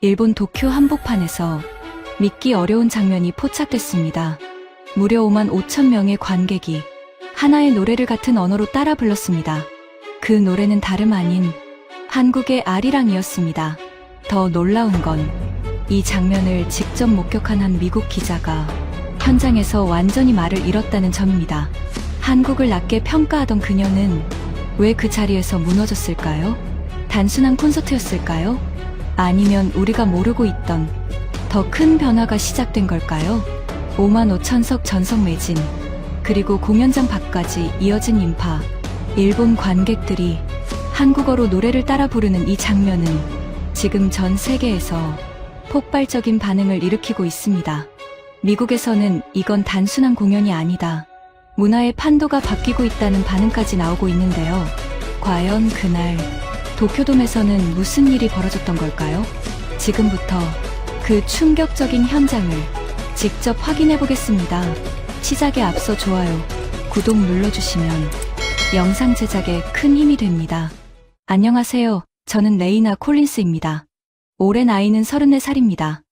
일본 도쿄 한복판에서 믿기 어려운 장면이 포착됐습니다. 무려 5만 5천 명의 관객이 하나의 노래를 같은 언어로 따라 불렀습니다. 그 노래는 다름 아닌 한국의 아리랑이었습니다. 더 놀라운 건 이 장면을 직접 목격한 한 미국 기자가 현장에서 완전히 말을 잃었다는 점입니다. 한국을 낮게 평가하던 그녀는 왜 그 자리에서 무너졌을까요? 단순한 콘서트였을까요? 아니면 우리가 모르고 있던 더 큰 변화가 시작된 걸까요? 5만 5천석 전석 매진, 그리고 공연장 밖까지 이어진 인파, 일본 관객들이 한국어로 노래를 따라 부르는 이 장면은 지금 전 세계에서 폭발적인 반응을 일으키고 있습니다. 미국에서는 이건 단순한 공연이 아니다, 문화의 판도가 바뀌고 있다는 반응까지 나오고 있는데요. 과연 그날 도쿄돔에서는 무슨 일이 벌어졌던 걸까요? 지금부터 그 충격적인 현장을 직접 확인해 보겠습니다. 시작에 앞서 좋아요, 구독 눌러주시면 영상 제작에 큰 힘이 됩니다. 안녕하세요. 저는 레이나 콜린스입니다. 올해 나이는 34살입니다.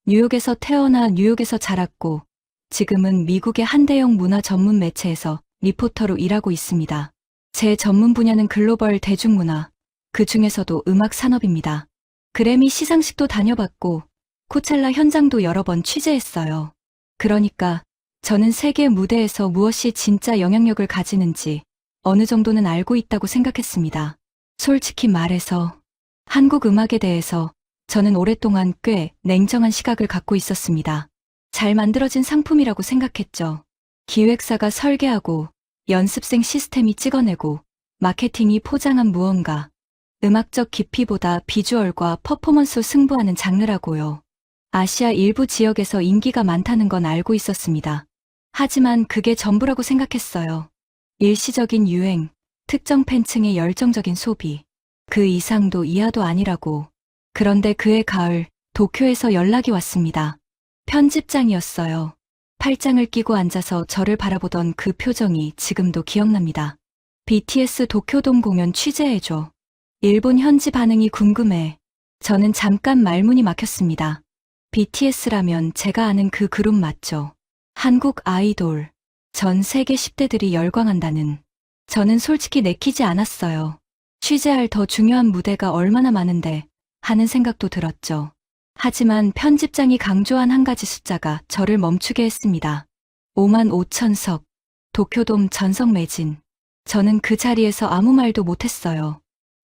뉴욕에서 태어나 뉴욕에서 자랐고 지금은 미국의 한 대형 문화 전문 매체에서 리포터로 일하고 있습니다. 제 전문 분야는 글로벌 대중문화, 그 중에서도 음악 산업입니다. 그래미 시상식도 다녀봤고 코첼라 현장도 여러 번 취재했어요. 그러니까 저는 세계 무대에서 무엇이 진짜 영향력을 가지는지 어느 정도는 알고 있다고 생각했습니다. 솔직히 말해서 한국 음악에 대해서 저는 오랫동안 꽤 냉정한 시각을 갖고 있었습니다. 잘 만들어진 상품이라고 생각했죠. 기획사가 설계하고 연습생 시스템이 찍어내고 마케팅이 포장한 무언가, 음악적 깊이보다 비주얼과 퍼포먼스로 승부하는 장르라고요. 아시아 일부 지역에서 인기가 많다는 건 알고 있었습니다. 하지만 그게 전부라고 생각했어요. 일시적인 유행, 특정 팬층의 열정적인 소비, 그 이상도 이하도 아니라고. 그런데 그해 가을, 도쿄에서 연락이 왔습니다. 편집장이었어요. 팔짱을 끼고 앉아서 저를 바라보던 그 표정이 지금도 기억납니다. BTS 도쿄돔 공연 취재해줘. 일본 현지 반응이 궁금해. 저는 잠깐 말문이 막혔습니다. BTS라면 제가 아는 그 그룹 맞죠? 한국 아이돌. 전 세계 10대들이 열광한다는. 저는 솔직히 내키지 않았어요. 취재할 더 중요한 무대가 얼마나 많은데 하는 생각도 들었죠. 하지만 편집장이 강조한 한 가지 숫자가 저를 멈추게 했습니다. 5만 5천석, 도쿄돔 전석 매진. 저는 그 자리에서 아무 말도 못했어요.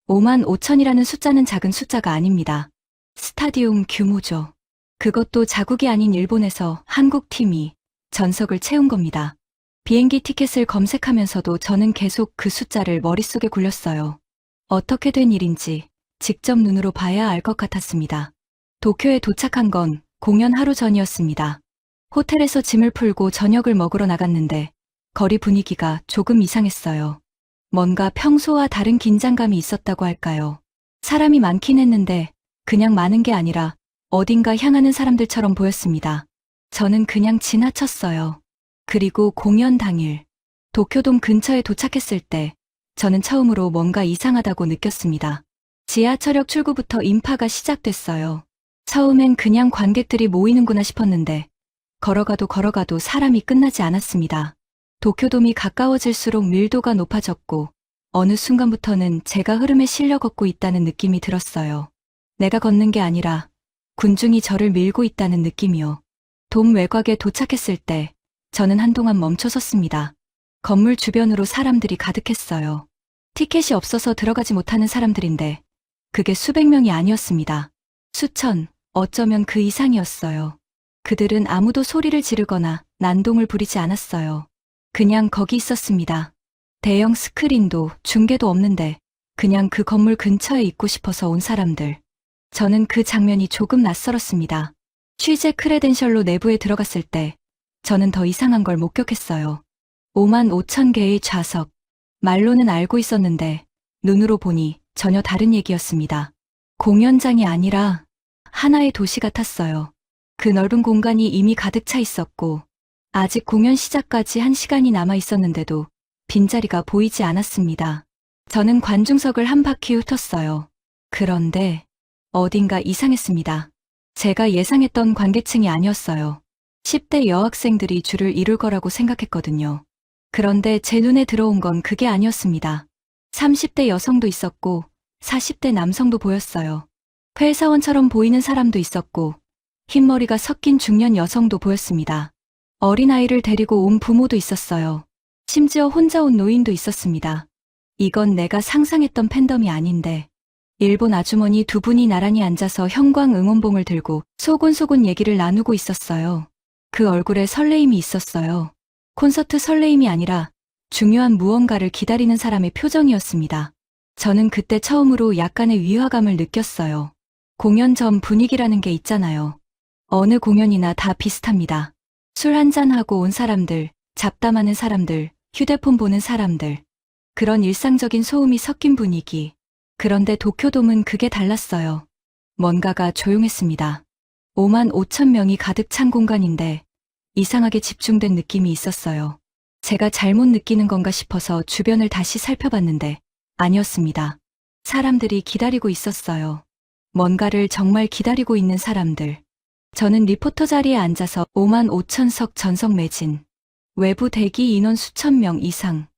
5만 5천이라는 숫자는 작은 숫자가 아닙니다. 스타디움 규모죠. 그것도 자국이 아닌 일본에서 한국 팀이 전석을 채운 겁니다. 비행기 티켓을 검색하면서도 저는 계속 그 숫자를 머릿속에 굴렸어요. 어떻게 된 일인지 직접 눈으로 봐야 알 것 같았습니다. 도쿄에 도착한 건 공연 하루 전이었습니다. 호텔에서 짐을 풀고 저녁을 먹으러 나갔는데 거리 분위기가 조금 이상했어요. 뭔가 평소와 다른 긴장감이 있었다고 할까요? 사람이 많긴 했는데 그냥 많은 게 아니라 어딘가 향하는 사람들처럼 보였습니다. 저는 그냥 지나쳤어요. 그리고 공연 당일, 도쿄돔 근처에 도착했을 때 저는 처음으로 뭔가 이상하다고 느꼈습니다. 지하철역 출구부터 인파가 시작됐어요. 처음엔 그냥 관객들이 모이는구나 싶었는데 걸어가도 사람이 끝나지 않았습니다. 도쿄돔이 가까워질수록 밀도가 높아졌고 어느 순간부터는 제가 흐름에 실려 걷고 있다는 느낌이 들었어요. 내가 걷는 게 아니라 군중이 저를 밀고 있다는 느낌이요. 돔 외곽에 도착했을 때 저는 한동안 멈춰 섰습니다. 건물 주변으로 사람들이 가득했어요. 티켓이 없어서 들어가지 못하는 사람들인데 그게 수백 명이 아니었습니다. 수천, 어쩌면 그 이상이었어요. 그들은 아무도 소리를 지르거나 난동을 부리지 않았어요. 그냥 거기 있었습니다. 대형 스크린도 중계도 없는데 그냥 그 건물 근처에 있고 싶어서 온 사람들. 저는 그 장면이 조금 낯설었습니다. 취재 크레덴셜로 내부에 들어갔을 때 저는 더 이상한 걸 목격했어요. 5만 5천 개의 좌석. 말로는 알고 있었는데 눈으로 보니 전혀 다른 얘기였습니다. 공연장이 아니라 하나의 도시 같았어요. 그 넓은 공간이 이미 가득 차 있었고 아직 공연 시작까지 1시간이 남아 있었는데도 빈자리가 보이지 않았습니다. 저는 관중석을 한 바퀴 훑었어요. 그런데 어딘가 이상했습니다. 제가 예상했던 관객층이 아니었어요. 10대 여학생들이 줄을 이룰 거라고 생각했거든요. 그런데 제 눈에 들어온 건 그게 아니었습니다. 30대 여성도 있었고 40대 남성도 보였어요. 회사원처럼 보이는 사람도 있었고 흰머리가 섞인 중년 여성도 보였습니다. 어린아이를 데리고 온 부모도 있었어요. 심지어 혼자 온 노인도 있었습니다. 이건 내가 상상했던 팬덤이 아닌데 일본 아주머니 두 분이 나란히 앉아서 형광 응원봉을 들고 소곤소곤 얘기를 나누고 있었어요. 그 얼굴에 설레임이 있었어요. 콘서트 설레임이 아니라 중요한 무언가를 기다리는 사람의 표정이었습니다. 저는 그때 처음으로 약간의 위화감을 느꼈어요. 공연 전 분위기라는 게 있잖아요. 어느 공연이나 다 비슷합니다. 술 한잔하고 온 사람들, 잡담하는 사람들, 휴대폰 보는 사람들. 그런 일상적인 소음이 섞인 분위기. 그런데 도쿄돔은 그게 달랐어요. 뭔가가 조용했습니다. 5만 5천 명이 가득 찬 공간인데 이상하게 집중된 느낌이 있었어요. 제가 잘못 느끼는 건가 싶어서 주변을 다시 살펴봤는데 아니었습니다. 사람들이 기다리고 있었어요. 뭔가를 정말 기다리고 있는 사람들. 저는 리포터 자리에 앉아서 5만 5천석 전석 매진. 외부 대기 인원 수천 명 이상.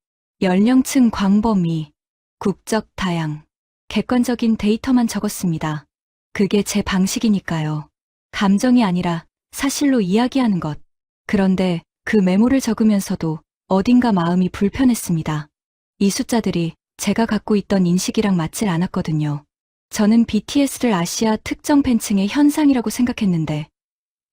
연령층 광범위. 국적 다양. 객관적인 데이터만 적었습니다. 그게 제 방식이니까요. 감정이 아니라 사실로 이야기하는 것. 그런데 그 메모를 적으면서도 어딘가 마음이 불편했습니다. 이 숫자들이 제가 갖고 있던 인식이랑 맞질 않았거든요. 저는 BTS를 아시아 특정 팬층의 현상이라고 생각했는데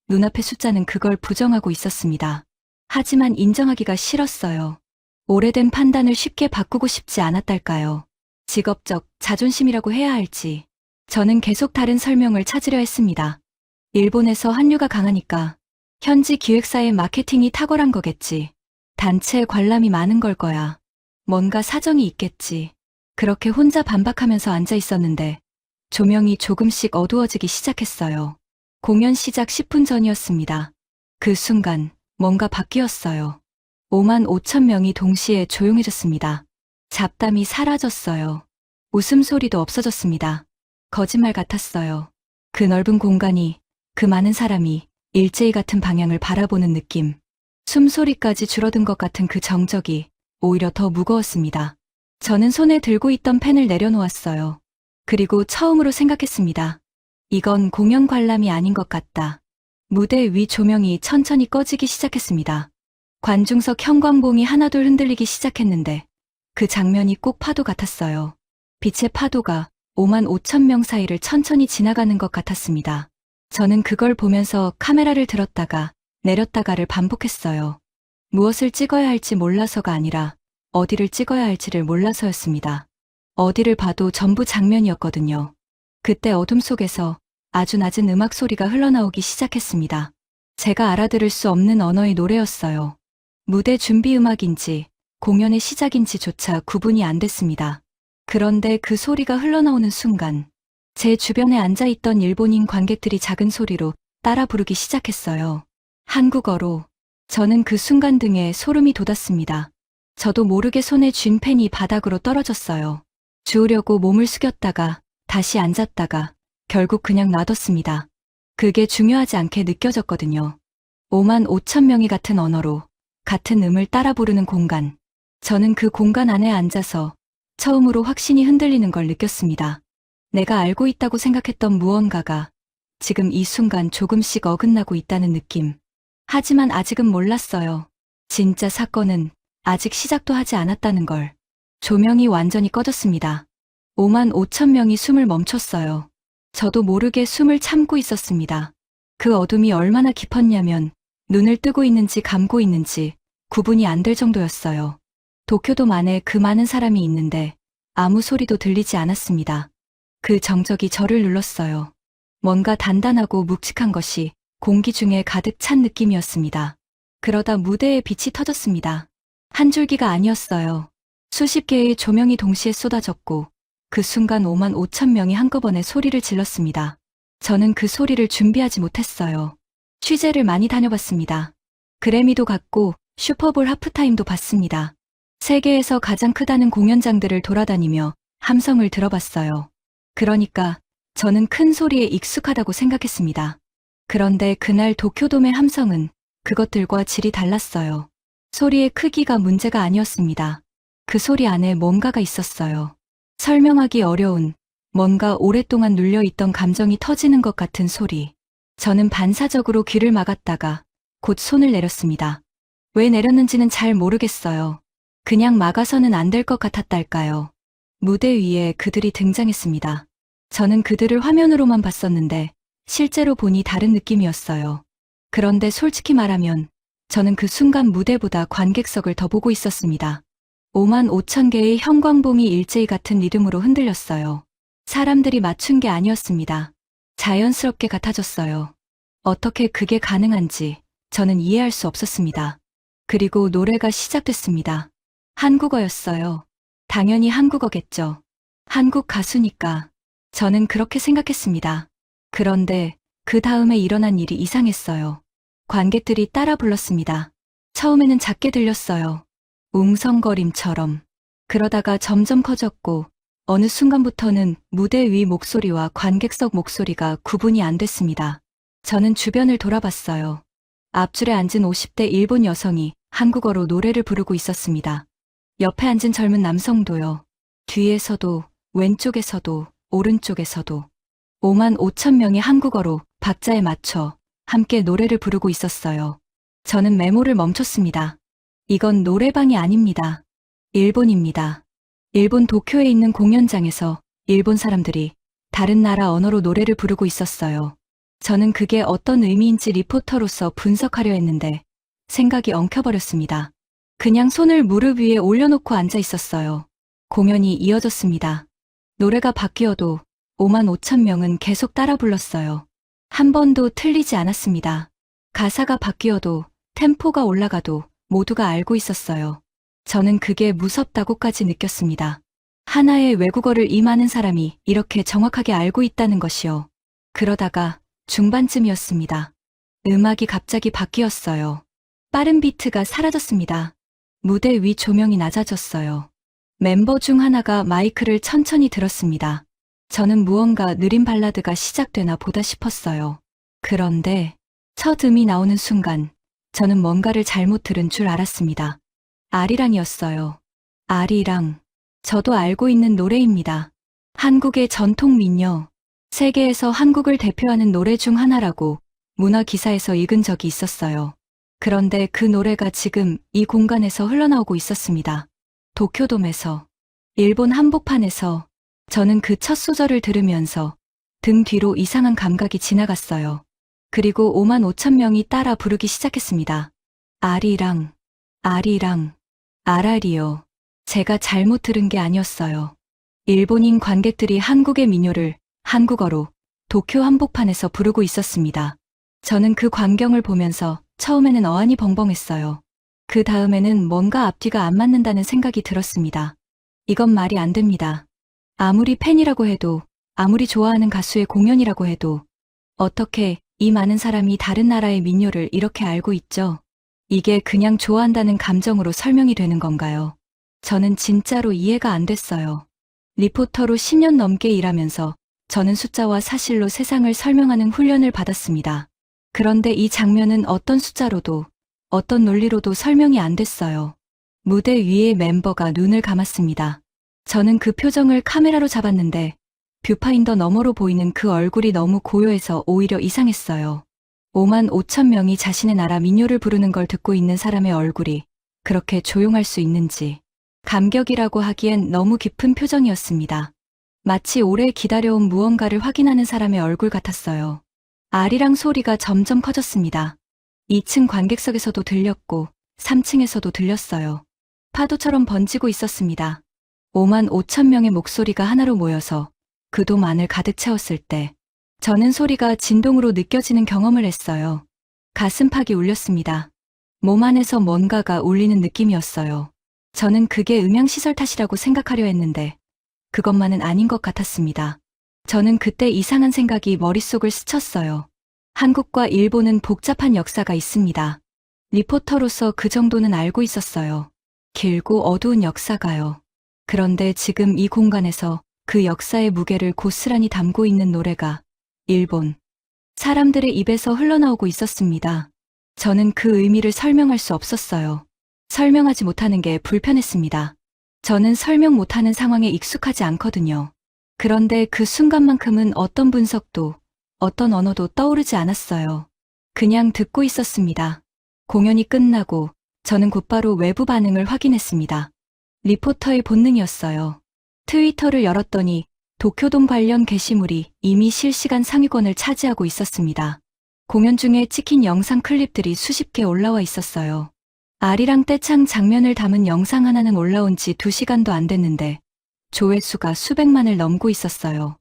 눈앞의 숫자는 그걸 부정하고 있었습니다. 하지만 인정하기가 싫었어요. 오래된 판단을 쉽게 바꾸고 싶지 않았달까요? 직업적 자존심이라고 해야 할지. 저는 계속 다른 설명을 찾으려 했습니다. 일본에서 한류가 강하니까 현지 기획사의 마케팅이 탁월한 거겠지. 단체 관람이 많은 걸 거야. 뭔가 사정이 있겠지. 그렇게 혼자 반박하면서 앉아 있었는데 조명이 조금씩 어두워지기 시작했어요. 공연 시작 10분 전이었습니다. 그 순간 뭔가 바뀌었어요. 5만 5천 명이 동시에 조용해졌습니다. 잡담이 사라졌어요. 웃음소리도 없어졌습니다. 거짓말 같았어요. 그 넓은 공간이, 그 많은 사람이 일제히 같은 방향을 바라보는 느낌. 숨소리까지 줄어든 것 같은 그 정적이 오히려 더 무거웠습니다. 저는 손에 들고 있던 펜을 내려놓았어요. 그리고 처음으로 생각했습니다. 이건 공연 관람이 아닌 것 같다. 무대 위 조명이 천천히 꺼지기 시작했습니다. 관중석 형광봉이 하나둘 흔들리기 시작했는데 그 장면이 꼭 파도 같았어요. 빛의 파도가 5만 5천 명 사이를 천천히 지나가는 것 같았습니다. 저는 그걸 보면서 카메라를 들었다가 내렸다가를 반복했어요. 무엇을 찍어야 할지 몰라서가 아니라 어디를 찍어야 할지를 몰라서였습니다. 어디를 봐도 전부 장면이었거든요. 그때 어둠 속에서 아주 낮은 음악 소리가 흘러나오기 시작했습니다. 제가 알아들을 수 없는 언어의 노래였어요. 무대 준비 음악인지 공연의 시작인지조차 구분이 안 됐습니다. 그런데 그 소리가 흘러나오는 순간 제 주변에 앉아있던 일본인 관객들이 작은 소리로 따라 부르기 시작했어요. 한국어로. 저는 그 순간 등에 소름이 돋았습니다. 저도 모르게 손에 쥔 펜이 바닥으로 떨어졌어요. 주우려고 몸을 숙였다가 다시 앉았다가 결국 그냥 놔뒀습니다. 그게 중요하지 않게 느껴졌거든요. 5만 5천 명이 같은 언어로 같은 음을 따라 부르는 공간. 저는 그 공간 안에 앉아서 처음으로 확신이 흔들리는 걸 느꼈습니다. 내가 알고 있다고 생각했던 무언가가 지금 이 순간 조금씩 어긋나고 있다는 느낌. 하지만 아직은 몰랐어요. 진짜 사건은 아직 시작도 하지 않았다는 걸. 조명이 완전히 꺼졌습니다. 5만 5천 명이 숨을 멈췄어요. 저도 모르게 숨을 참고 있었습니다. 그 어둠이 얼마나 깊었냐면 눈을 뜨고 있는지 감고 있는지 구분이 안 될 정도였어요. 도쿄돔 안에 그 많은 사람이 있는데 아무 소리도 들리지 않았습니다. 그 정적이 저를 눌렀어요. 뭔가 단단하고 묵직한 것이 공기 중에 가득 찬 느낌이었습니다. 그러다 무대에 빛이 터졌습니다. 한 줄기가 아니었어요. 수십 개의 조명이 동시에 쏟아졌고 그 순간 5만 5천 명이 한꺼번에 소리를 질렀습니다. 저는 그 소리를 준비하지 못했어요. 취재를 많이 다녀봤습니다. 그래미도 갔고 슈퍼볼 하프타임도 봤습니다. 세계에서 가장 크다는 공연장들을 돌아다니며 함성을 들어봤어요. 그러니까 저는 큰 소리에 익숙하다고 생각했습니다. 그런데 그날 도쿄돔의 함성은 그것들과 질이 달랐어요. 소리의 크기가 문제가 아니었습니다. 그 소리 안에 뭔가가 있었어요. 설명하기 어려운, 뭔가 오랫동안 눌려있던 감정이 터지는 것 같은 소리. 저는 반사적으로 귀를 막았다가 곧 손을 내렸습니다. 왜 내렸는지는 잘 모르겠어요. 그냥 막아서는 안 될 것 같았달까요. 무대 위에 그들이 등장했습니다. 저는 그들을 화면으로만 봤었는데 실제로 보니 다른 느낌이었어요. 그런데 솔직히 말하면 저는 그 순간 무대보다 관객석을 더 보고 있었습니다. 5만 5천 개의 형광봉이 일제히 같은 리듬으로 흔들렸어요. 사람들이 맞춘 게 아니었습니다. 자연스럽게 같아졌어요. 어떻게 그게 가능한지 저는 이해할 수 없었습니다. 그리고 노래가 시작됐습니다. 한국어였어요. 당연히 한국어겠죠. 한국 가수니까. 저는 그렇게 생각했습니다. 그런데 그 다음에 일어난 일이 이상했어요. 관객들이 따라 불렀습니다. 처음에는 작게 들렸어요. 웅성거림처럼. 그러다가 점점 커졌고 어느 순간부터는 무대 위 목소리와 관객석 목소리가 구분이 안 됐습니다. 저는 주변을 돌아봤어요. 앞줄에 앉은 50대 일본 여성이 한국어로 노래를 부르고 있었습니다. 옆에 앉은 젊은 남성도요. 뒤에서도 왼쪽에서도 오른쪽에서도 5만 5천 명이 한국어로 박자에 맞춰 함께 노래를 부르고 있었어요. 저는 메모를 멈췄습니다. 이건 노래방이 아닙니다. 일본입니다. 일본 도쿄에 있는 공연장에서 일본 사람들이 다른 나라 언어로 노래를 부르고 있었어요. 저는 그게 어떤 의미인지 리포터로서 분석하려 했는데 생각이 엉켜버렸습니다. 그냥 손을 무릎 위에 올려놓고 앉아 있었어요. 공연이 이어졌습니다. 노래가 바뀌어도 5만 5천 명은 계속 따라 불렀어요. 한 번도 틀리지 않았습니다. 가사가 바뀌어도 템포가 올라가도 모두가 알고 있었어요. 저는 그게 무섭다고까지 느꼈습니다. 하나의 외국어를 이 많은 사람이 이렇게 정확하게 알고 있다는 것이요. 그러다가 중반쯤이었습니다. 음악이 갑자기 바뀌었어요. 빠른 비트가 사라졌습니다. 무대 위 조명이 낮아졌어요. 멤버 중 하나가 마이크를 천천히 들었습니다. 저는 무언가 느린 발라드가 시작되나 보다 싶었어요. 그런데 첫 음이 나오는 순간 저는 뭔가를 잘못 들은 줄 알았습니다. 아리랑이었어요. 아리랑. 저도 알고 있는 노래입니다. 한국의 전통 민요. 세계에서 한국을 대표하는 노래 중 하나라고 문화 기사에서 읽은 적이 있었어요. 그런데 그 노래가 지금 이 공간에서 흘러나오고 있었습니다. 도쿄돔에서, 일본 한복판에서. 저는 그 첫 소절을 들으면서 등 뒤로 이상한 감각이 지나갔어요. 그리고 5만 5천 명이 따라 부르기 시작했습니다. 아리랑, 아리랑, 아라리요. 제가 잘못 들은 게 아니었어요. 일본인 관객들이 한국의 민요를 한국어로 도쿄 한복판에서 부르고 있었습니다. 저는 그 광경을 보면서 처음에는 어안이 벙벙했어요. 그 다음에는 뭔가 앞뒤가 안 맞는다는 생각이 들었습니다. 이건 말이 안 됩니다. 아무리 팬이라고 해도, 아무리 좋아하는 가수의 공연이라고 해도 어떻게 이 많은 사람이 다른 나라의 민요를 이렇게 알고 있죠? 이게 그냥 좋아한다는 감정으로 설명이 되는 건가요? 저는 진짜로 이해가 안 됐어요. 리포터로 10년 넘게 일하면서 저는 숫자와 사실로 세상을 설명하는 훈련을 받았습니다. 그런데 이 장면은 어떤 숫자로도, 어떤 논리로도 설명이 안 됐어요. 무대 위의 멤버가 눈을 감았습니다. 저는 그 표정을 카메라로 잡았는데 뷰파인더 너머로 보이는 그 얼굴이 너무 고요해서 오히려 이상했어요. 5만 5천 명이 자신의 나라 민요를 부르는 걸 듣고 있는 사람의 얼굴이 그렇게 조용할 수 있는지 감격이라고 하기엔 너무 깊은 표정이었습니다. 마치 오래 기다려온 무언가를 확인하는 사람의 얼굴 같았어요. 아리랑 소리가 점점 커졌습니다. 2층 관객석에서도 들렸고 3층에서도 들렸어요. 파도처럼 번지고 있었습니다. 5만 5천 명의 목소리가 하나로 모여서 그 돔 안을 가득 채웠을 때 저는 소리가 진동으로 느껴지는 경험을 했어요. 가슴팍이 울렸습니다. 몸 안에서 뭔가가 울리는 느낌이었어요. 저는 그게 음향시설 탓이라고 생각하려 했는데 그것만은 아닌 것 같았습니다. 저는 그때 이상한 생각이 머릿속을 스쳤어요. 한국과 일본은 복잡한 역사가 있습니다. 리포터로서 그 정도는 알고 있었어요. 길고 어두운 역사가요. 그런데 지금 이 공간에서 그 역사의 무게를 고스란히 담고 있는 노래가 일본 사람들의 입에서 흘러나오고 있었습니다. 저는 그 의미를 설명할 수 없었어요. 설명하지 못하는 게 불편했습니다. 저는 설명 못하는 상황에 익숙하지 않거든요. 그런데 그 순간만큼은 어떤 분석도, 어떤 언어도 떠오르지 않았어요. 그냥 듣고 있었습니다. 공연이 끝나고 저는 곧바로 외부 반응을 확인했습니다. 리포터의 본능이었어요. 트위터를 열었더니 도쿄돔 관련 게시물이 이미 실시간 상위권을 차지하고 있었습니다. 공연 중에 찍힌 영상 클립들이 수십 개 올라와 있었어요. 아리랑 떼창 장면을 담은 영상 하나는 올라온 지 2시간도 안 됐는데 조회수가 수백만을 넘고 있었어요.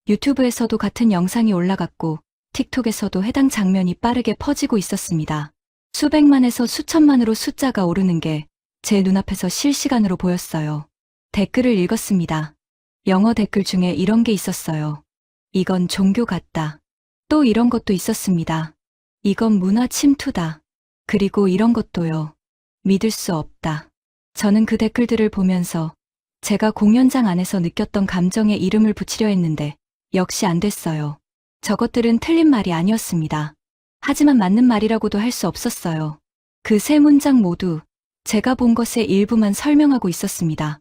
유튜브에서도 같은 영상이 올라갔고 틱톡에서도 해당 장면이 빠르게 퍼지고 있었습니다. 수백만에서 수천만으로 숫자가 오르는 게 제 눈앞에서 실시간으로 보였어요. 댓글을 읽었습니다. 영어 댓글 중에 이런 게 있었어요. 이건 종교 같다. 또 이런 것도 있었습니다. 이건 문화 침투다. 그리고 이런 것도요. 믿을 수 없다. 저는 그 댓글들을 보면서 제가 공연장 안에서 느꼈던 감정에 이름을 붙이려 했는데 역시 안 됐어요. 저것들은 틀린 말이 아니었습니다. 하지만 맞는 말이라고도 할 수 없었어요. 그 세 문장 모두 제가 본 것의 일부만 설명하고 있었습니다.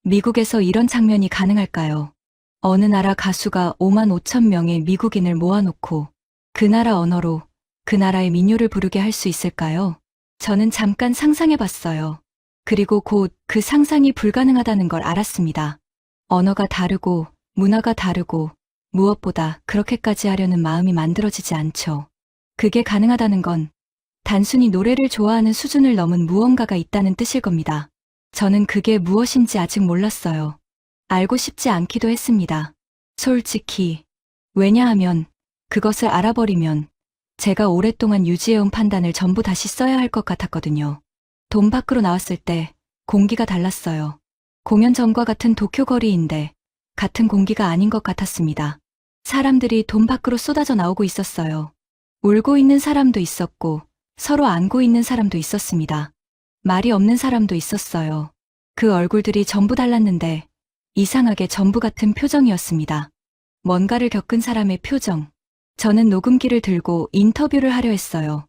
미국에서 이런 장면이 가능할까요? 어느 나라 가수가 5만 5천 명의 미국인을 모아놓고 그 나라 언어로 그 나라의 민요를 부르게 할 수 있을까요? 저는 잠깐 상상해봤어요. 그리고 곧 그 상상이 불가능하다는 걸 알았습니다. 언어가 다르고 문화가 다르고 무엇보다 그렇게까지 하려는 마음이 만들어지지 않죠. 그게 가능하다는 건 단순히 노래를 좋아하는 수준을 넘은 무언가가 있다는 뜻일 겁니다. 저는 그게 무엇인지 아직 몰랐어요. 알고 싶지 않기도 했습니다. 솔직히. 왜냐하면 그것을 알아버리면 제가 오랫동안 유지해온 판단을 전부 다시 써야 할 것 같았거든요. 돔 밖으로 나왔을 때 공기가 달랐어요. 공연 전과 같은 도쿄 거리인데 같은 공기가 아닌 것 같았습니다. 사람들이 돔 밖으로 쏟아져 나오고 있었어요. 울고 있는 사람도 있었고 서로 안고 있는 사람도 있었습니다. 말이 없는 사람도 있었어요. 그 얼굴들이 전부 달랐는데 이상하게 전부 같은 표정이었습니다. 뭔가를 겪은 사람의 표정. 저는 녹음기를 들고 인터뷰를 하려 했어요.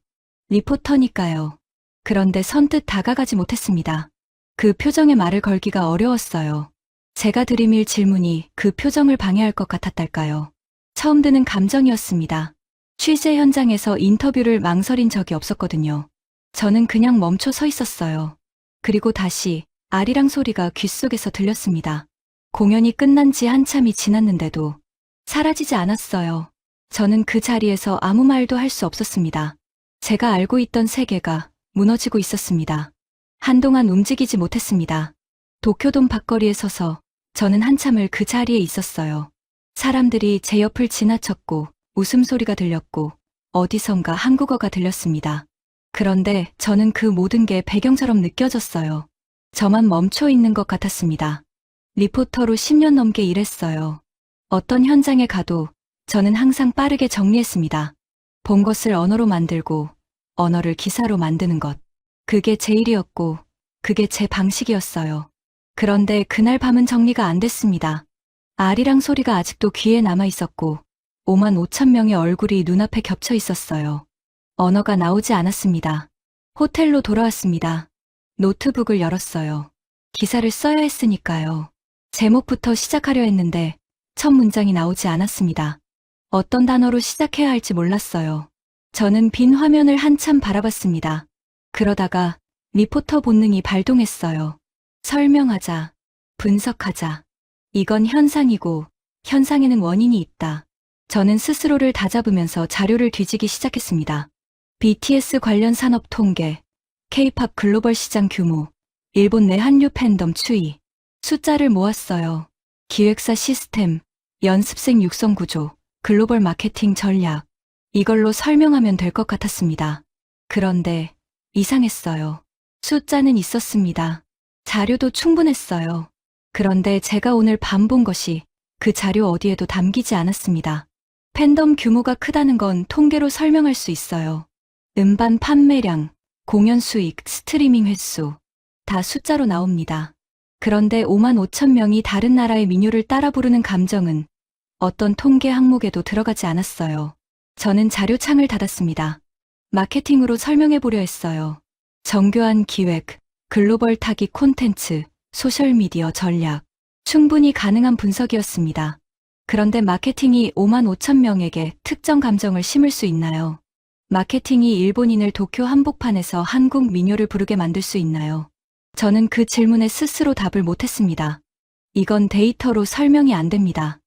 리포터니까요. 그런데 선뜻 다가가지 못했습니다. 그 표정에 말을 걸기가 어려웠어요. 제가 들이밀 질문이 그 표정을 방해할 것 같았달까요? 처음 드는 감정이었습니다. 취재 현장에서 인터뷰를 망설인 적이 없었거든요. 저는 그냥 멈춰 서 있었어요. 그리고 다시 아리랑 소리가 귓속에서 들렸습니다. 공연이 끝난 지 한참이 지났는데도 사라지지 않았어요. 저는 그 자리에서 아무 말도 할 수 없었습니다. 제가 알고 있던 세계가 무너지고 있었습니다. 한동안 움직이지 못했습니다. 도쿄돔 밖거리에 서서 저는 한참을 그 자리에 있었어요. 사람들이 제 옆을 지나쳤고 웃음소리가 들렸고 어디선가 한국어가 들렸습니다. 그런데 저는 그 모든 게 배경처럼 느껴졌어요. 저만 멈춰 있는 것 같았습니다. 리포터로 10년 넘게 일했어요. 어떤 현장에 가도 저는 항상 빠르게 정리했습니다. 본 것을 언어로 만들고 언어를 기사로 만드는 것. 그게 제 일이었고 그게 제 방식이었어요. 그런데 그날 밤은 정리가 안 됐습니다. 아리랑 소리가 아직도 귀에 남아 있었고 5만 5천 명의 얼굴이 눈앞에 겹쳐 있었어요. 언어가 나오지 않았습니다. 호텔로 돌아왔습니다. 노트북을 열었어요. 기사를 써야 했으니까요. 제목부터 시작하려 했는데 첫 문장이 나오지 않았습니다. 어떤 단어로 시작해야 할지 몰랐어요. 저는 빈 화면을 한참 바라봤습니다. 그러다가 리포터 본능이 발동했어요. 설명하자, 분석하자. 이건 현상이고 현상에는 원인이 있다. 저는 스스로를 다잡으면서 자료를 뒤지기 시작했습니다. BTS 관련 산업 통계, K-팝 글로벌 시장 규모, 일본 내 한류 팬덤 추이, 숫자를 모았어요. 기획사 시스템, 연습생 육성 구조, 글로벌 마케팅 전략. 이걸로 설명하면 될 것 같았습니다. 그런데 이상했어요. 숫자는 있었습니다. 자료도 충분했어요. 그런데 제가 오늘 밤 본 것이 그 자료 어디에도 담기지 않았습니다. 팬덤 규모가 크다는 건 통계로 설명할 수 있어요. 음반 판매량, 공연 수익, 스트리밍 횟수 다 숫자로 나옵니다. 그런데 5만 5천 명이 다른 나라의 민요를 따라 부르는 감정은 어떤 통계 항목에도 들어가지 않았어요. 저는 자료창을 닫았습니다. 마케팅으로 설명해 보려 했어요. 정교한 기획, 글로벌 타깃 콘텐츠, 소셜미디어 전략. 충분히 가능한 분석이었습니다. 그런데 마케팅이 5만 5천 명에게 특정 감정을 심을 수 있나요? 마케팅이 일본인을 도쿄 한복판에서 한국 민요를 부르게 만들 수 있나요? 저는 그 질문에 스스로 답을 못했습니다. 이건 데이터로 설명이 안 됩니다.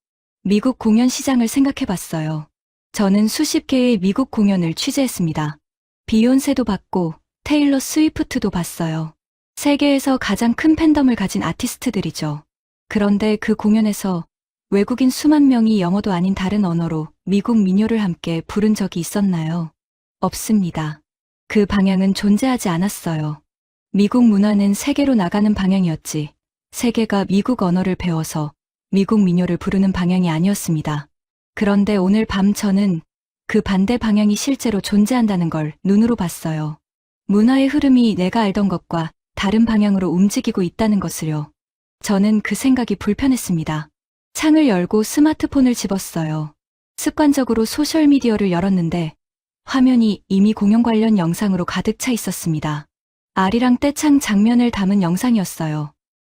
미국 공연 시장을 생각해 봤어요. 저는 수십 개의 미국 공연을 취재했습니다. 비욘세도 봤고 테일러 스위프트도 봤어요. 세계에서 가장 큰 팬덤을 가진 아티스트들이죠. 그런데 그 공연에서 외국인 수만 명이 영어도 아닌 다른 언어로 미국 민요를 함께 부른 적이 있었나요? 없습니다. 그 방향은 존재하지 않았어요. 미국 문화는 세계로 나가는 방향이었지, 세계가 미국 언어를 배워서 미국 민요를 부르는 방향이 아니었습니다. 그런데 오늘 밤 저는 그 반대 방향이 실제로 존재한다는 걸 눈으로 봤어요. 문화의 흐름이 내가 알던 것과 다른 방향으로 움직이고 있다는 것을요. 저는 그 생각이 불편했습니다. 창을 열고 스마트폰을 집었어요. 습관적으로 소셜미디어를 열었는데 화면이 이미 공연 관련 영상으로 가득 차 있었습니다. 아리랑 떼창 장면을 담은 영상이었어요.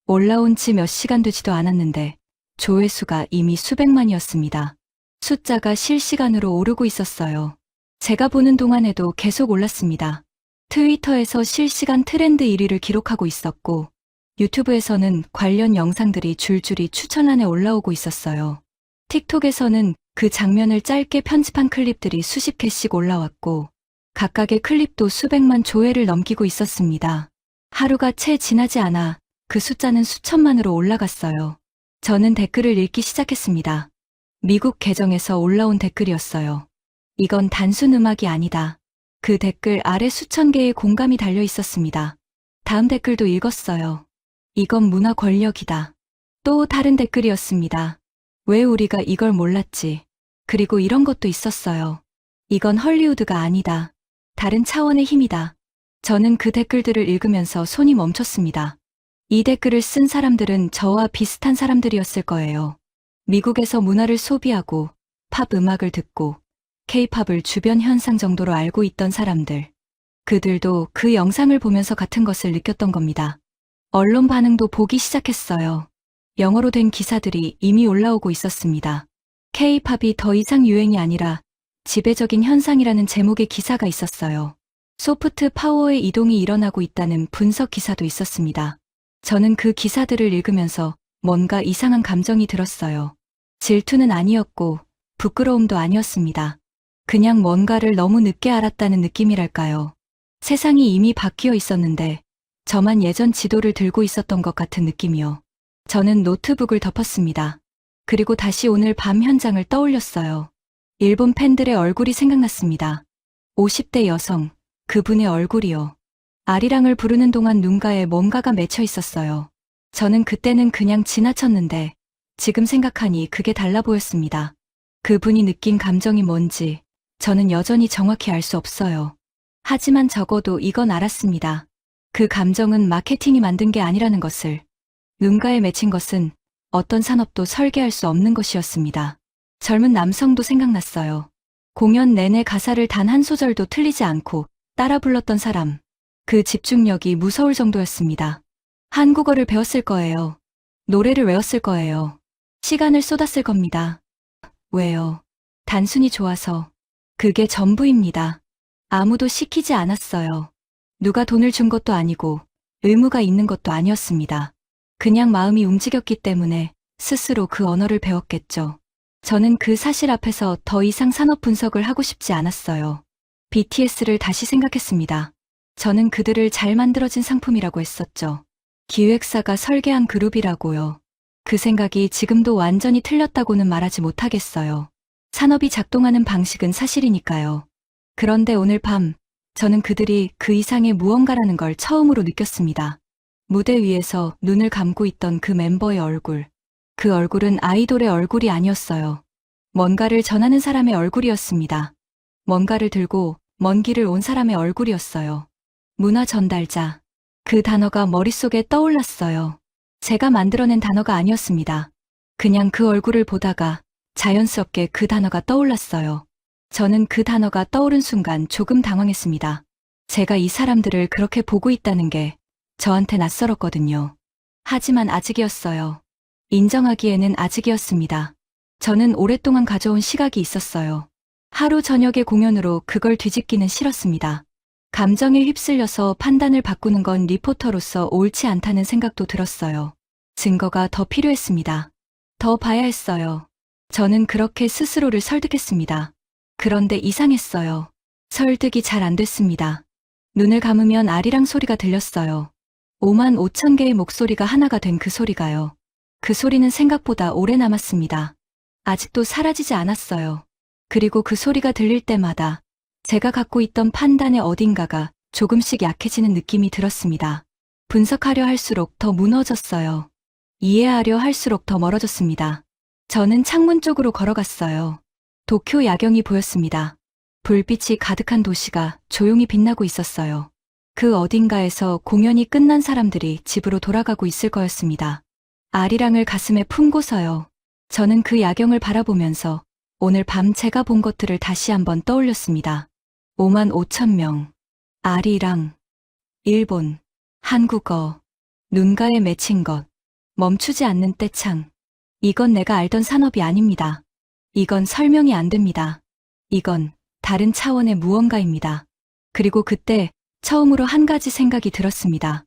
올라온 지 몇 시간 되지도 않았는데 조회수가 이미 수백만이었습니다. 숫자가 실시간으로 오르고 있었어요. 제가 보는 동안에도 계속 올랐습니다. 트위터에서 실시간 트렌드 1위를 기록하고 있었고 유튜브에서는 관련 영상들이 줄줄이 추천란에 올라오고 있었어요. 틱톡에서는 그 장면을 짧게 편집한 클립들이 수십 개씩 올라왔고 각각의 클립도 수백만 조회를 넘기고 있었습니다. 하루가 채 지나지 않아 그 숫자는 수천만으로 올라갔어요. 저는 댓글을 읽기 시작했습니다. 미국 계정에서 올라온 댓글이었어요. 이건 단순 음악이 아니다. 그 댓글 아래 수천 개의 공감이 달려 있었습니다. 다음 댓글도 읽었어요. 이건 문화 권력이다. 또 다른 댓글이었습니다. 왜 우리가 이걸 몰랐지? 그리고 이런 것도 있었어요. 이건 헐리우드가 아니다. 다른 차원의 힘이다. 저는 그 댓글들을 읽으면서 손이 멈췄습니다. 이 댓글을 쓴 사람들은 저와 비슷한 사람들이었을 거예요. 미국에서 문화를 소비하고 팝 음악을 듣고 K-팝을 주변 현상 정도로 알고 있던 사람들. 그들도 그 영상을 보면서 같은 것을 느꼈던 겁니다. 언론 반응도 보기 시작했어요. 영어로 된 기사들이 이미 올라오고 있었습니다. K-팝이 더 이상 유행이 아니라 지배적인 현상이라는 제목의 기사가 있었어요. 소프트 파워의 이동이 일어나고 있다는 분석 기사도 있었습니다. 저는 그 기사들을 읽으면서 뭔가 이상한 감정이 들었어요. 질투는 아니었고 부끄러움도 아니었습니다. 그냥 뭔가를 너무 늦게 알았다는 느낌이랄까요. 세상이 이미 바뀌어 있었는데 저만 예전 지도를 들고 있었던 것 같은 느낌이요. 저는 노트북을 덮었습니다. 그리고 다시 오늘 밤 현장을 떠올렸어요. 일본 팬들의 얼굴이 생각났습니다. 50대 여성, 그분의 얼굴이요. 아리랑을 부르는 동안 눈가에 뭔가가 맺혀 있었어요. 저는 그때는 그냥 지나쳤는데 지금 생각하니 그게 달라 보였습니다. 그분이 느낀 감정이 뭔지 저는 여전히 정확히 알 수 없어요. 하지만 적어도 이건 알았습니다. 그 감정은 마케팅이 만든 게 아니라는 것을. 눈가에 맺힌 것은 어떤 산업도 설계할 수 없는 것이었습니다. 젊은 남성도 생각났어요. 공연 내내 가사를 단 한 소절도 틀리지 않고 따라 불렀던 사람. 그 집중력이 무서울 정도였습니다. 한국어를 배웠을 거예요. 노래를 외웠을 거예요. 시간을 쏟았을 겁니다. 왜요? 단순히 좋아서. 그게 전부입니다. 아무도 시키지 않았어요. 누가 돈을 준 것도 아니고 의무가 있는 것도 아니었습니다. 그냥 마음이 움직였기 때문에 스스로 그 언어를 배웠겠죠. 저는 그 사실 앞에서 더 이상 산업 분석을 하고 싶지 않았어요. BTS를 다시 생각했습니다. 저는 그들을 잘 만들어진 상품이라고 했었죠. 기획사가 설계한 그룹이라고요. 그 생각이 지금도 완전히 틀렸다고는 말하지 못하겠어요. 산업이 작동하는 방식은 사실이니까요. 그런데 오늘 밤, 저는 그들이 그 이상의 무언가라는 걸 처음으로 느꼈습니다. 무대 위에서 눈을 감고 있던 그 멤버의 얼굴. 그 얼굴은 아이돌의 얼굴이 아니었어요. 뭔가를 전하는 사람의 얼굴이었습니다. 뭔가를 들고 먼 길을 온 사람의 얼굴이었어요. 문화 전달자. 그 단어가 머릿속에 떠올랐어요. 제가 만들어낸 단어가 아니었습니다. 그냥 그 얼굴을 보다가 자연스럽게 그 단어가 떠올랐어요. 저는 그 단어가 떠오른 순간 조금 당황했습니다. 제가 이 사람들을 그렇게 보고 있다는 게 저한테 낯설었거든요. 하지만 아직이었어요. 인정하기에는 아직이었습니다. 저는 오랫동안 가져온 시각이 있었어요. 하루 저녁의 공연으로 그걸 뒤집기는 싫었습니다. 감정에 휩쓸려서 판단을 바꾸는 건 리포터로서 옳지 않다는 생각도 들었어요. 증거가 더 필요했습니다. 더 봐야 했어요. 저는 그렇게 스스로를 설득했습니다. 그런데 이상했어요. 설득이 잘 안 됐습니다. 눈을 감으면 아리랑 소리가 들렸어요. 5만 5천 개의 목소리가 하나가 된 그 소리가요. 그 소리는 생각보다 오래 남았습니다. 아직도 사라지지 않았어요. 그리고 그 소리가 들릴 때마다 제가 갖고 있던 판단의 어딘가가 조금씩 약해지는 느낌이 들었습니다. 분석하려 할수록 더 무너졌어요. 이해하려 할수록 더 멀어졌습니다. 저는 창문 쪽으로 걸어갔어요. 도쿄 야경이 보였습니다. 불빛이 가득한 도시가 조용히 빛나고 있었어요. 그 어딘가에서 공연이 끝난 사람들이 집으로 돌아가고 있을 거였습니다. 아리랑을 가슴에 품고서요. 저는 그 야경을 바라보면서 오늘 밤 제가 본 것들을 다시 한번 떠올렸습니다. 5만 5천 명. 아리랑. 일본. 한국어. 눈가에 맺힌 것. 멈추지 않는 떼창. 이건 내가 알던 산업이 아닙니다. 이건 설명이 안 됩니다. 이건 다른 차원의 무언가입니다. 그리고 그때 처음으로 한 가지 생각이 들었습니다.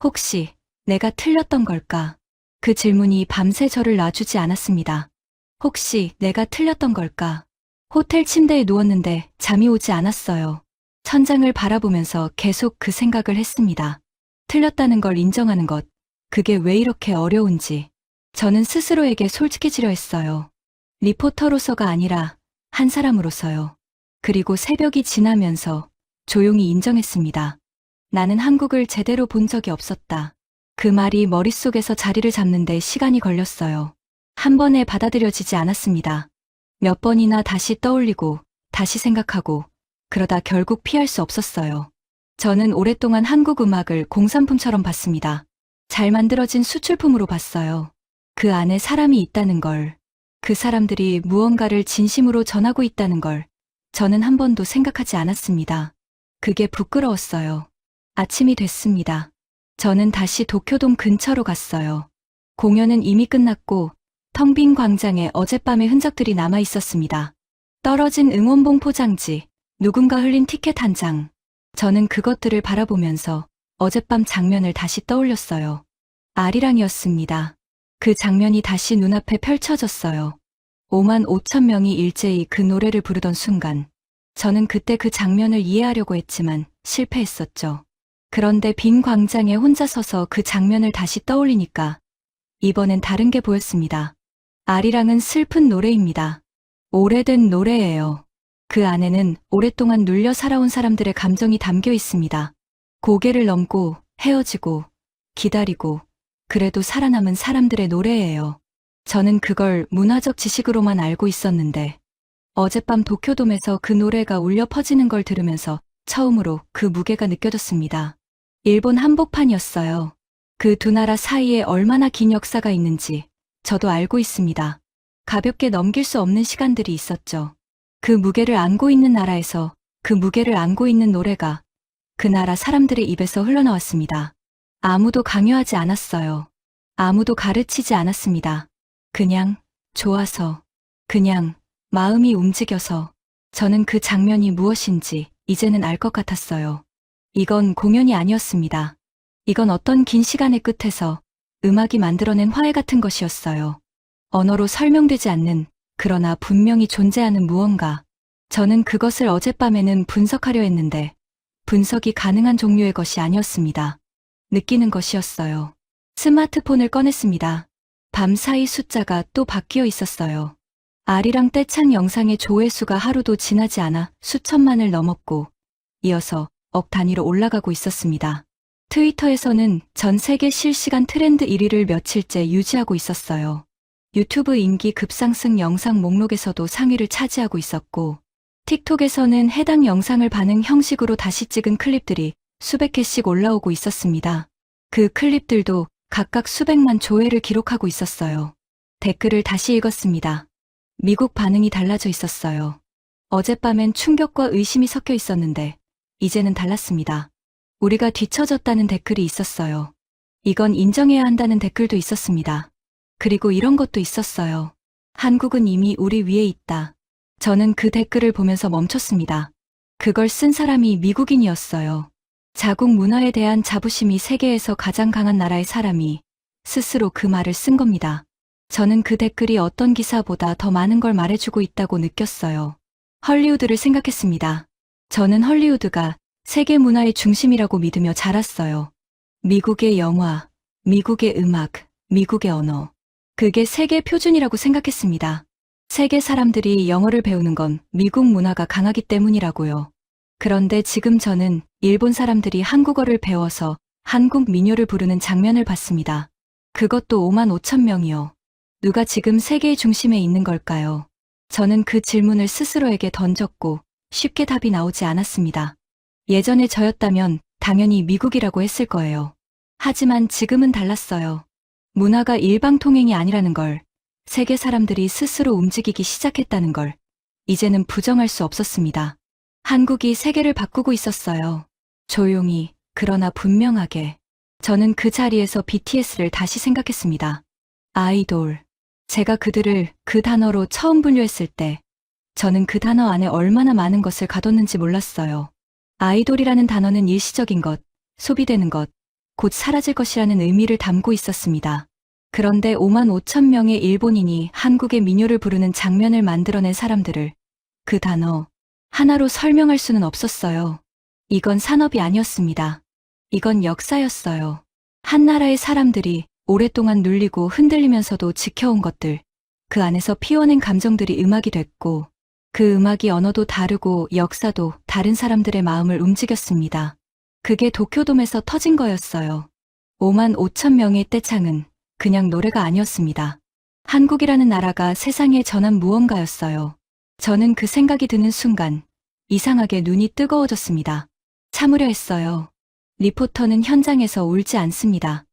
혹시 내가 틀렸던 걸까? 그 질문이 밤새 저를 놔주지 않았습니다. 혹시 내가 틀렸던 걸까? 호텔 침대에 누웠는데 잠이 오지 않았어요. 천장을 바라보면서 계속 그 생각을 했습니다. 틀렸다는 걸 인정하는 것, 그게 왜 이렇게 어려운지. 저는 스스로에게 솔직해지려 했어요. 리포터로서가 아니라 한 사람으로서요. 그리고 새벽이 지나면서 조용히 인정했습니다. 나는 한국을 제대로 본 적이 없었다. 그 말이 머릿속에서 자리를 잡는데 시간이 걸렸어요. 한 번에 받아들여지지 않았습니다. 몇 번이나 다시 떠올리고 다시 생각하고 그러다 결국 피할 수 없었어요. 저는 오랫동안 한국 음악을 공산품처럼 봤습니다. 잘 만들어진 수출품으로 봤어요. 그 안에 사람이 있다는 걸, 그 사람들이 무언가를 진심으로 전하고 있다는 걸 저는 한 번도 생각하지 않았습니다. 그게 부끄러웠어요. 아침이 됐습니다. 저는 다시 도쿄돔 근처로 갔어요. 공연은 이미 끝났고 텅 빈 광장에 어젯밤의 흔적들이 남아 있었습니다. 떨어진 응원봉 포장지, 누군가 흘린 티켓 한 장. 저는 그것들을 바라보면서 어젯밤 장면을 다시 떠올렸어요. 아리랑이었습니다. 그 장면이 다시 눈앞에 펼쳐졌어요. 5만 5천 명이 일제히 그 노래를 부르던 순간, 저는 그때 그 장면을 이해하려고 했지만 실패했었죠. 그런데 빈 광장에 혼자 서서 그 장면을 다시 떠올리니까 이번엔 다른 게 보였습니다. 아리랑은 슬픈 노래입니다. 오래된 노래예요. 그 안에는 오랫동안 눌려 살아온 사람들의 감정이 담겨 있습니다. 고개를 넘고 헤어지고 기다리고 그래도 살아남은 사람들의 노래예요. 저는 그걸 문화적 지식으로만 알고 있었는데 어젯밤 도쿄돔에서 그 노래가 울려 퍼지는 걸 들으면서 처음으로 그 무게가 느껴졌습니다. 일본 한복판이었어요. 그 두 나라 사이에 얼마나 긴 역사가 있는지 저도 알고 있습니다. 가볍게 넘길 수 없는 시간들이 있었죠. 그 무게를 안고 있는 나라에서 그 무게를 안고 있는 노래가 그 나라 사람들의 입에서 흘러나왔습니다. 아무도 강요하지 않았어요. 아무도 가르치지 않았습니다. 그냥 좋아서, 그냥 마음이 움직여서 저는 그 장면이 무엇인지 이제는 알 것 같았어요. 이건 공연이 아니었습니다. 이건 어떤 긴 시간의 끝에서 음악이 만들어낸 화해 같은 것이었어요. 언어로 설명되지 않는, 그러나 분명히 존재하는 무언가. 저는 그것을 어젯밤에는 분석하려 했는데 분석이 가능한 종류의 것이 아니었습니다. 느끼는 것이었어요. 스마트폰을 꺼냈습니다. 밤사이 숫자가 또 바뀌어 있었어요. 아리랑 떼창 영상의 조회수가 하루도 지나지 않아 수천만을 넘었고 이어서 억 단위로 올라가고 있었습니다. 트위터에서는 전 세계 실시간 트렌드 1위를 며칠째 유지하고 있었어요. 유튜브 인기 급상승 영상 목록에서도 상위를 차지하고 있었고 틱톡에서는 해당 영상을 반응 형식으로 다시 찍은 클립들이 수백 개씩 올라오고 있었습니다. 그 클립들도 각각 수백만 조회를 기록하고 있었어요. 댓글을 다시 읽었습니다. 미국 반응이 달라져 있었어요. 어젯밤엔 충격과 의심이 섞여 있었는데 이제는 달랐습니다. 우리가 뒤처졌다는 댓글이 있었어요. 이건 인정해야 한다는 댓글도 있었습니다. 그리고 이런 것도 있었어요. 한국은 이미 우리 위에 있다. 저는 그 댓글을 보면서 멈췄습니다. 그걸 쓴 사람이 미국인이었어요. 자국 문화에 대한 자부심이 세계에서 가장 강한 나라의 사람이 스스로 그 말을 쓴 겁니다. 저는 그 댓글이 어떤 기사보다 더 많은 걸 말해주고 있다고 느꼈어요. 헐리우드를 생각했습니다. 저는 헐리우드가 세계 문화의 중심이라고 믿으며 자랐어요. 미국의 영화, 미국의 음악, 미국의 언어. 그게 세계 표준이라고 생각했습니다. 세계 사람들이 영어를 배우는 건 미국 문화가 강하기 때문이라고요. 그런데 지금 저는 일본 사람들이 한국어를 배워서 한국 민요를 부르는 장면을 봤습니다. 그것도 5만 5천 명이요. 누가 지금 세계의 중심에 있는 걸까요? 저는 그 질문을 스스로에게 던졌고 쉽게 답이 나오지 않았습니다. 예전에 저였다면 당연히 미국이라고 했을 거예요. 하지만 지금은 달랐어요. 문화가 일방통행이 아니라는 걸, 세계 사람들이 스스로 움직이기 시작했다는 걸, 이제는 부정할 수 없었습니다. 한국이 세계를 바꾸고 있었어요. 조용히, 그러나 분명하게. 저는 그 자리에서 BTS를 다시 생각했습니다. 아이돌. 제가 그들을 그 단어로 처음 분류했을 때, 저는 그 단어 안에 얼마나 많은 것을 가뒀는지 몰랐어요. 아이돌이라는 단어는 일시적인 것, 소비되는 것, 곧 사라질 것이라는 의미를 담고 있었습니다. 그런데 5만 5천 명의 일본인이 한국의 민요를 부르는 장면을 만들어낸 사람들을 그 단어 하나로 설명할 수는 없었어요. 이건 산업이 아니었습니다. 이건 역사였어요. 한 나라의 사람들이 오랫동안 눌리고 흔들리면서도 지켜온 것들, 그 안에서 피워낸 감정들이 음악이 됐고, 그 음악이 언어도 다르고 역사도 다른 사람들의 마음을 움직였습니다. 그게 도쿄돔에서 터진 거였어요. 5만 5천 명의 떼창은 그냥 노래가 아니었습니다. 한국이라는 나라가 세상에 전한 무언가였어요. 저는 그 생각이 드는 순간 이상하게 눈이 뜨거워졌습니다. 참으려 했어요. 리포터는 현장에서 울지 않습니다.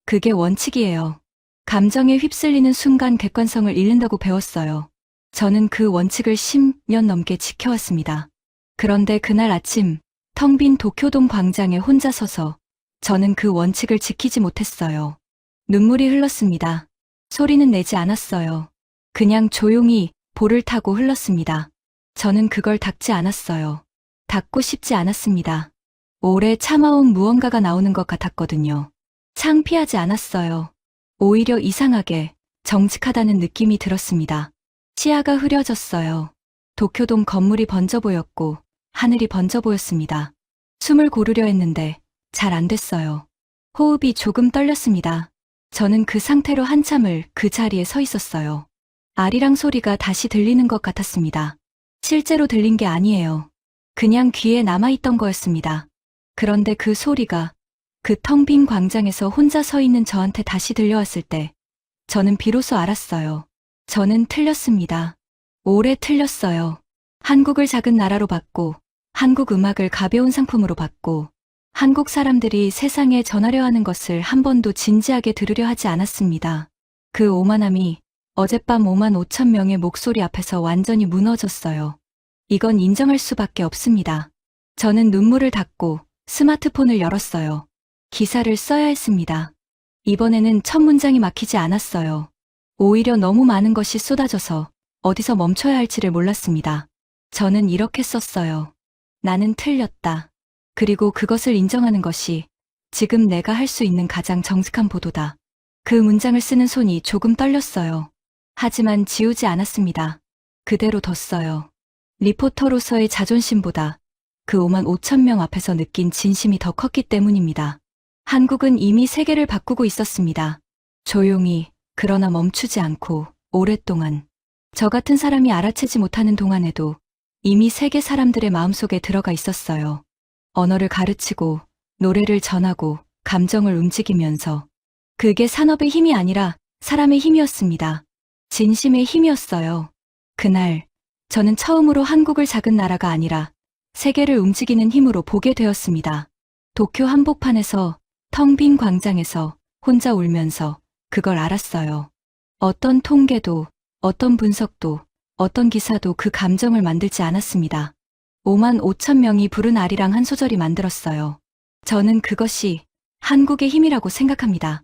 그게 원칙이에요. 감정에 휩쓸리는 순간 객관성을 잃는다고 배웠어요. 저는 그 원칙을 10년 넘게 지켜왔습니다. 그런데 그날 아침 텅 빈 도쿄돔 광장에 혼자 서서 저는 그 원칙을 지키지 못했어요. 눈물이 흘렀습니다. 소리는 내지 않았어요. 그냥 조용히 볼을 타고 흘렀습니다. 저는 그걸 닦지 않았어요. 닦고 싶지 않았습니다. 오래 참아온 무언가가 나오는 것 같았거든요. 창피하지 않았어요. 오히려 이상하게 정직하다는 느낌이 들었습니다. 시야가 흐려졌어요. 도쿄돔 건물이 번져 보였고 하늘이 번져 보였습니다. 숨을 고르려 했는데 잘 안 됐어요. 호흡이 조금 떨렸습니다. 저는 그 상태로 한참을 그 자리에 서 있었어요. 아리랑 소리가 다시 들리는 것 같았습니다. 실제로 들린 게 아니에요. 그냥 귀에 남아있던 거였습니다. 그런데 그 소리가 그 텅 빈 광장에서 혼자 서 있는 저한테 다시 들려왔을 때 저는 비로소 알았어요. 저는 틀렸습니다. 오래 틀렸어요. 한국을 작은 나라로 봤고, 한국 음악을 가벼운 상품으로 봤고, 한국 사람들이 세상에 전하려 하는 것을 한 번도 진지하게 들으려 하지 않았습니다. 그 오만함이 어젯밤 5만 5천 명의 목소리 앞에서 완전히 무너졌어요. 이건 인정할 수밖에 없습니다. 저는 눈물을 닦고 스마트폰을 열었어요. 기사를 써야 했습니다. 이번에는 첫 문장이 막히지 않았어요. 오히려 너무 많은 것이 쏟아져서 어디서 멈춰야 할지를 몰랐습니다. 저는 이렇게 썼어요. 나는 틀렸다. 그리고 그것을 인정하는 것이 지금 내가 할 수 있는 가장 정직한 보도다. 그 문장을 쓰는 손이 조금 떨렸어요. 하지만 지우지 않았습니다. 그대로 뒀어요. 리포터로서의 자존심보다 그 5만 5천 명 앞에서 느낀 진심이 더 컸기 때문입니다. 한국은 이미 세계를 바꾸고 있었습니다. 조용히, 그러나 멈추지 않고 오랫동안. 저 같은 사람이 알아채지 못하는 동안에도 이미 세계 사람들의 마음속에 들어가 있었어요. 언어를 가르치고 노래를 전하고 감정을 움직이면서. 그게 산업의 힘이 아니라 사람의 힘이었습니다. 진심의 힘이었어요. 그날 저는 처음으로 한국을 작은 나라가 아니라 세계를 움직이는 힘으로 보게 되었습니다. 도쿄 한복판에서 텅 빈 광장에서 혼자 울면서 그걸 알았어요. 어떤 통계도, 어떤 분석도, 어떤 기사도 그 감정을 만들지 않았습니다. 5만 5천 명이 부른 아리랑 한 소절이 만들었어요. 저는 그것이 한국의 힘이라고 생각합니다.